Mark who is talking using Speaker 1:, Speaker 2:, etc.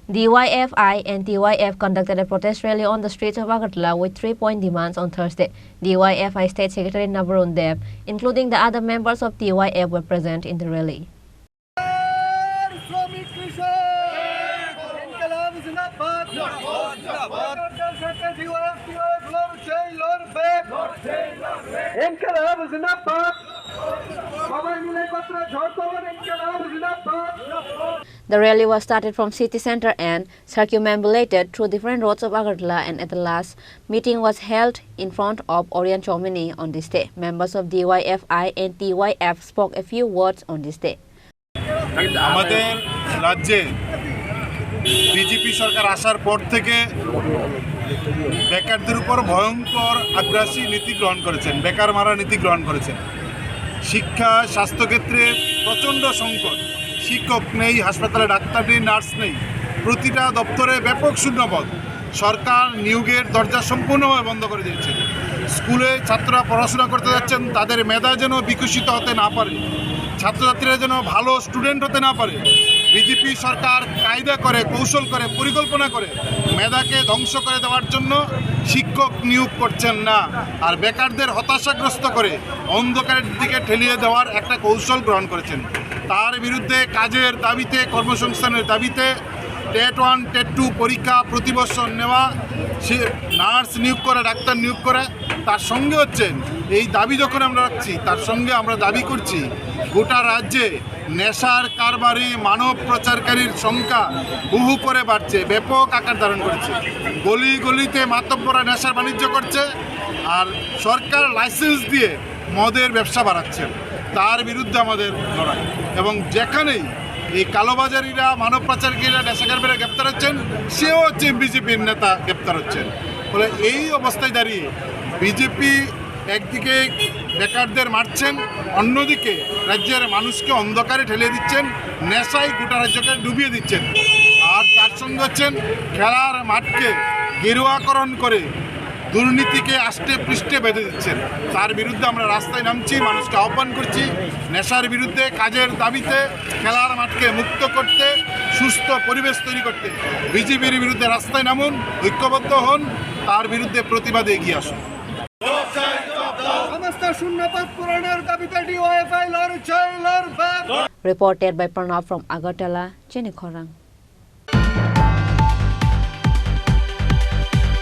Speaker 1: DYFI and TYF conducted a protest rally on the streets of Agartala with 3-point demands on Thursday. DYFI State Secretary Nabarun Deb, including the other members of TYF, were present in the rally. The rally was started from city center and circumambulated through different roads of Agartala, and at the last meeting was held in front of Orient Chomini on this day. Members of DYFI and TYF spoke a few words on this day.
Speaker 2: আমাদের রাজ্যে BJP সরকার আসার পর থেকে বেকারদের উপর ভয়ঙ্কর আগ্রাসী নীতি গ্রহণ করেছেন, বেকার মারা নীতি গ্রহণ করেছেন। শিক্ষা স্বাস্থ্যক্ষেত্রে প্রচণ্ড সংকট, শিক্ষক নেই, হাসপাতালে ডাক্তার নেই, নার্স নেই, প্রতিটা দপ্তরে ব্যাপক শূন্যপদ। সরকার নিয়োগের দরজা সম্পূর্ণভাবে বন্ধ করে দিয়েছে। স্কুলে ছাত্ররা পড়াশোনা করতে যাচ্ছেন, তাদের মেধা যেন বিকশিত হতে না পারে, ছাত্রছাত্রীরা যেন ভালো স্টুডেন্ট হতে না পারে। বিজেপি সরকার কায়দা করে, কৌশল করে, পরিকল্পনা করে মেধাকে ধ্বংস করে দেওয়ার জন্য শিক্ষক নিয়োগ করছেন না, আর বেকারদের হতাশাগ্রস্ত করে অন্ধকারের দিকে ঠেলিয়ে দেওয়ার একটা কৌশল গ্রহণ করেছেন। তার বিরুদ্ধে কাজের দাবিতে, কর্মসংস্থানের দাবিতে টেট 1, টেট 2 পরীক্ষা প্রতি বছর নেওয়া, সে নার্স নিয়োগ করে, ডাক্তার নিয়োগ করে, তার সঙ্গে হচ্ছেন এই দাবি যখন আমরা রাখছি, তার সঙ্গে আমরা দাবি করছি গোটা রাজ্যে নেশার কারবারি, মানব প্রচারকারীর সংখ্যা বহু করে বাড়ছে, ব্যাপক আকার ধারণ করেছে। গলি গলিতে মাতব্বরা নেশার বাণিজ্য করছে, আর সরকার লাইসেন্স দিয়ে মদের ব্যবসা বাড়াচ্ছে। তার বিরুদ্ধে আমাদের লড়াই, এবং যেখানেই এই কালোবাজারিরা, মানব পাচারকারীরা, নেশা কারবারিরা গ্রেপ্তার হচ্ছেন, সেও হচ্ছে বিজেপির নেতা গ্রেপ্তার হচ্ছেন। ফলে এই অবস্থায় দাঁড়িয়ে বিজেপি একদিকে বেকারদের মারছেন, অন্যদিকে রাজ্যের মানুষকে অন্ধকারে ঠেলে দিচ্ছেন, নেশায় গোটা রাজ্যকে ডুবিয়ে দিচ্ছেন, আর তার সঙ্গে হচ্ছেন খেলার মাঠকে গেরুয়াকরণ করে দুর্নীতিকে আষ্টে পৃষ্ঠে বেঁধে দিচ্ছেন। তার বিরুদ্ধে আমরা রাস্তায় নামছি, মানুষকে আহ্বান করছি নেশার বিরুদ্ধে, কাজের দাবিতে, খেলার মাঠকে মুক্ত করতে, সুস্থ পরিবেশ তৈরি করতে। বিজেপির বিরুদ্ধে রাস্তায় নামুন, ঐক্যবদ্ধ হন, তার বিরুদ্ধে প্রতিবাদে এগিয়ে আসুন।
Speaker 1: Reported by Pranav from Agartala, Chini, Khorang.